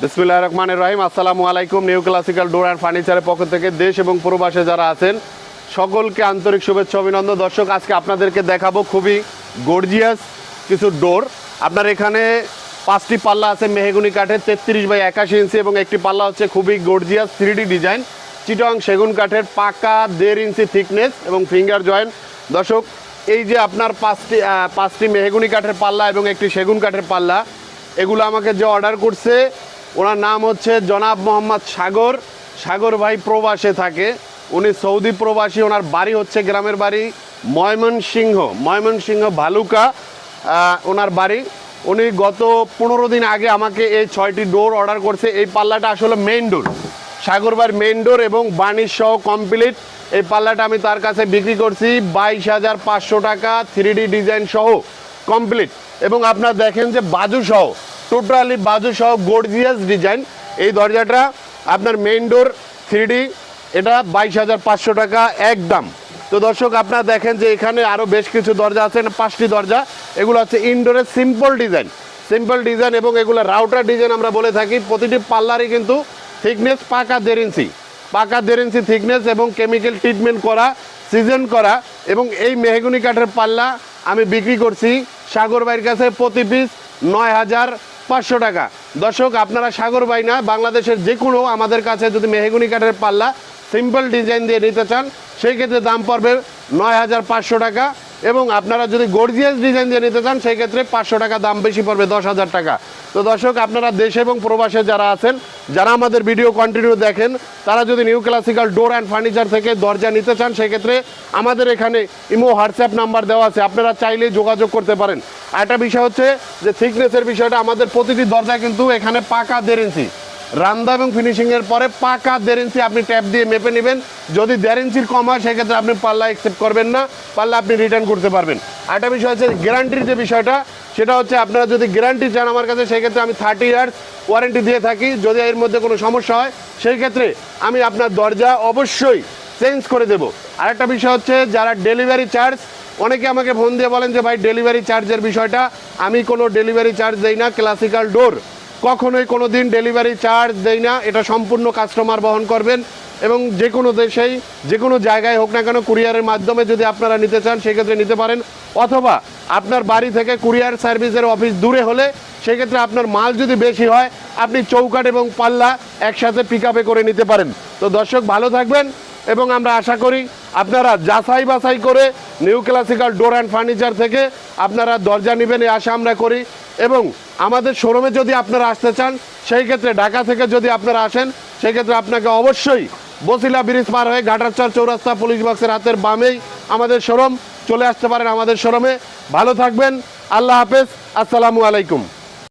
বিসমিল্লাহির রহমানির রহিম। আসসালামু আলাইকুম। নিউ ক্লাসিক্যাল ডোর অ্যান্ড ফার্নিচারের পক্ষ থেকে দেশ এবং প্রবাসে যারা আছেন সকলকে আন্তরিক শুভেচ্ছা অভিনন্দন। দর্শক, আজকে আপনাদেরকে দেখাবো খুবই গর্জিয়াস কিছু ডোর। আপনার এখানে 5টি পাল্লা আছে মেহগনি কাঠের 33x81 ইঞ্চি এবং একটি পাল্লা হচ্ছে খুবই গর্জিয়াস 3D ডিজাইন চিটাং সেগুন কাঠের পাকা 1.5 ইঞ্চি থিকনেস এবং ফিঙ্গার জয়েন্ট। দর্শক, এই যে আপনার পাঁচটি মেহগনি কাঠের পাল্লা এবং একটি সেগুন কাঠের পাল্লা, এগুলো আমাকে যে অর্ডার করছে ওনার নাম হচ্ছে জনাব মোহাম্মদ সাগর ভাই, প্রবাসে থাকে। উনি সৌদি প্রবাসী। ওনার বাড়ি হচ্ছে গ্রামের বাড়ি ময়মনসিংহ ভালুকা ওনার বাড়ি। উনি গত 15 দিন আগে আমাকে এই 6টি ডোর অর্ডার করছে। এই পাল্লাটা আসলে মেইন ডোর, সাগর ভাইয়ের মেইন ডোর এবং বার্নিশ সহ কমপ্লিট। এই পাল্লাটা আমি তার কাছে বিক্রি করছি 22,500 টাকা, 3D ডিজাইন সহ কমপ্লিট। এবং আপনার দেখেন যে বাজু সহ, টোটালি বাজু সহ গর্জিয়াস ডিজাইন। এই দরজাটা আপনার মেইন ডোর 3D, এটা 22,500 টাকা একদম। তো দর্শক, আপনারা দেখেন যে এখানে আরও বেশ কিছু দরজা আছে, 5টি দরজা। এগুলো হচ্ছে ইনডোরের সিম্পল ডিজাইন এবং এগুলো রাউটার ডিজাইন আমরা বলে থাকি। প্রতিটি পাল্লারই কিন্তু থিকনেস পাকা 1.5 ইঞ্চি থিকনেস এবং কেমিক্যাল ট্রিটমেন্ট করা, সিজন করা। এবং এই মেহগনি কাঠের পাল্লা আমি বিক্রি করছি সাগর ভাইয়ের কাছে প্রতি পিস 9,500 টাকা। দর্শক, আপনারা সাগর ভাই না, বাংলাদেশের যে কোনো আমাদের কাছে যদি মেহগনি কাঠের পাল্লা সিম্পল ডিজাইন দিয়ে নিতে চান সেই ক্ষেত্রে দাম পড়বে 9,500 টাকা। এবং আপনারা যদি গর্জিয়াস ডিজাইন দিয়ে নিতে চান সেই ক্ষেত্রে 500 টাকা দাম বেশি পড়বে, 10,000 টাকা। তো দর্শক, আপনারা দেশ এবং প্রবাসে যারা আছেন, যারা আমাদের ভিডিও কন্টিনিউ দেখেন, তারা যদি new classical door and furniture থেকে দরজা নিতে চান সেই ক্ষেত্রে আমাদের এখানে ইমো হোয়াটসঅ্যাপ নাম্বার দেওয়া আছে, আপনারা চাইলে যোগাযোগ করতে পারেন। আরেকটা বিষয় হচ্ছে যে থিকনেসের বিষয়টা, আমাদের প্রতিটি দরজা কিন্তু এখানে পাকা 1.5 ইঞ্চি রান্দা এবং ফিনিশিংয়ের পরে পাকা 1.5 ইঞ্চি আপনি ট্যাপ দিয়ে মেপে নেবেন। যদি 1.5 ইঞ্চির কম হয় সেক্ষেত্রে আপনি পাল্লা অ্যাকসেপ্ট করবেন না, পাল্লা আপনি রিটার্ন করতে পারবেন। আরেকটা বিষয় হচ্ছে গ্যারান্টির যে বিষয়টা, সেটা হচ্ছে আপনারা যদি গ্যারান্টি চান আমার কাছে সেক্ষেত্রে আমি 30 ইয়ার্স ওয়ারেন্টি দিয়ে থাকি। যদি এর মধ্যে কোনো সমস্যা হয় সেই ক্ষেত্রে আমি আপনার দরজা অবশ্যই চেঞ্জ করে দেবো। আরেকটা বিষয় হচ্ছে যারা ডেলিভারি চার্জ, অনেকে আমাকে ফোন দিয়ে বলেন যে ভাই ডেলিভারি চার্জের বিষয়টা, আমি কোনো ডেলিভারি চার্জ দেই না। ক্লাসিক্যাল ডোর কখনোই কোনো দিন ডেলিভারি চার্জ দেই না, এটা সম্পূর্ণ কাস্টমার বহন করবেন। এবং যে কোনো দেশেই যে কোনো জায়গায় হোক না কেন কুরিয়ারের মাধ্যমে যদি আপনারা নিতে চান সেক্ষেত্রে নিতে পারেন। অথবা আপনার বাড়ি থেকে কুরিয়ার সার্ভিসের অফিস দূরে হলে সেক্ষেত্রে আপনার মাল যদি বেশি হয় আপনি চৌকাঠ এবং পাল্লা একসাথে পিক আপে করে নিতে পারেন। তো দর্শক, ভালো থাকবেন এবং আমরা আশা করি আপনারা যাচাই বাছাই করে new classical door and furniture থেকে আপনারা দরজা নেবেন, এই আশা আমরা করি। এবং আমাদের শোরুমে যদি আপনারা আসতে চান সেই ক্ষেত্রে ঢাকা থেকে যদি আপনারা আসেন সেই ক্ষেত্রে আপনাকে অবশ্যই বসিলা ব্রিজ পার হয়ে ঘাটারচর চৌরাস্তা পুলিশ বক্সের হাতের বামেই আমাদের শোরুম, চলে আসতে পারেন আমাদের শোরুমে। ভালো থাকবেন, আল্লাহ হাফেজ, আসসালামু আলাইকুম।